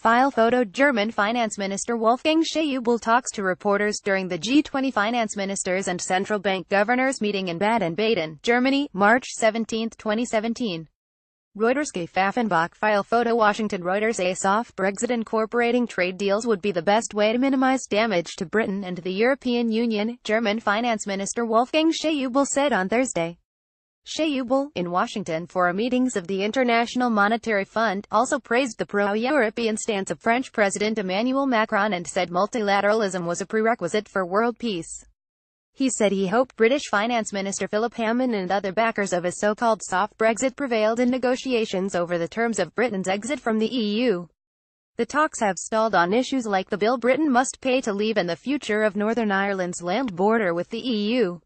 File photo. German Finance Minister Wolfgang Schaeuble talks to reporters during the G20 Finance Ministers and Central Bank Governors meeting in Baden-Baden, Germany, March 17, 2017. Reuters. Pfaffenbach. File photo. Washington. Reuters. A soft Brexit incorporating trade deals would be the best way to minimize damage to Britain and the European Union, German Finance Minister Wolfgang Schaeuble said on Thursday. Schaeuble, in Washington for meetings of the International Monetary Fund, also praised the pro-European stance of French President Emmanuel Macron and said multilateralism was a prerequisite for world peace. He said he hoped British Finance Minister Philip Hammond and other backers of his so-called soft Brexit prevailed in negotiations over the terms of Britain's exit from the EU. The talks have stalled on issues like the bill Britain must pay to leave and the future of Northern Ireland's land border with the EU.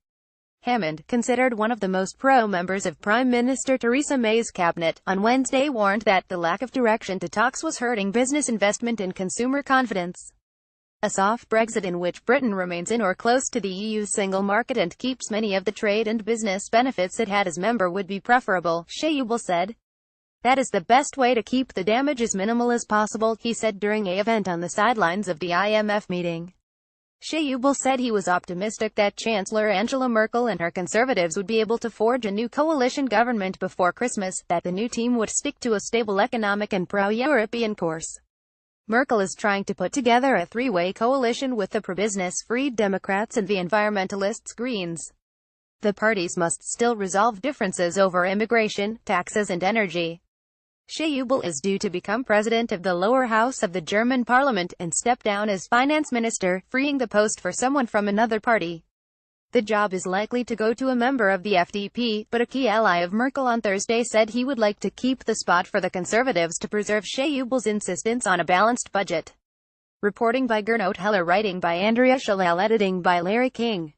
Hammond, considered one of the most pro-members of Prime Minister Theresa May's cabinet, on Wednesday warned that the lack of direction to talks was hurting business investment and consumer confidence. A soft Brexit in which Britain remains in or close to the EU's single market and keeps many of the trade and business benefits it had as member would be preferable, Schaeuble said. That is the best way to keep the damage as minimal as possible, he said during an event on the sidelines of the IMF meeting. Schaeuble said he was optimistic that Chancellor Angela Merkel and her Conservatives would be able to forge a new coalition government before Christmas, that the new team would stick to a stable economic and pro-European course. Merkel is trying to put together a three-way coalition with the pro-business Free Democrats and the environmentalists Greens. The parties must still resolve differences over immigration, taxes and energy. Schaeuble is due to become president of the lower house of the German parliament, and step down as finance minister, freeing the post for someone from another party. The job is likely to go to a member of the FDP, but a key ally of Merkel on Thursday said he would like to keep the spot for the Conservatives to preserve Schaeuble's insistence on a balanced budget. Reporting by Gernot Heller, writing by Andrea Schaeuble, editing by Larry King.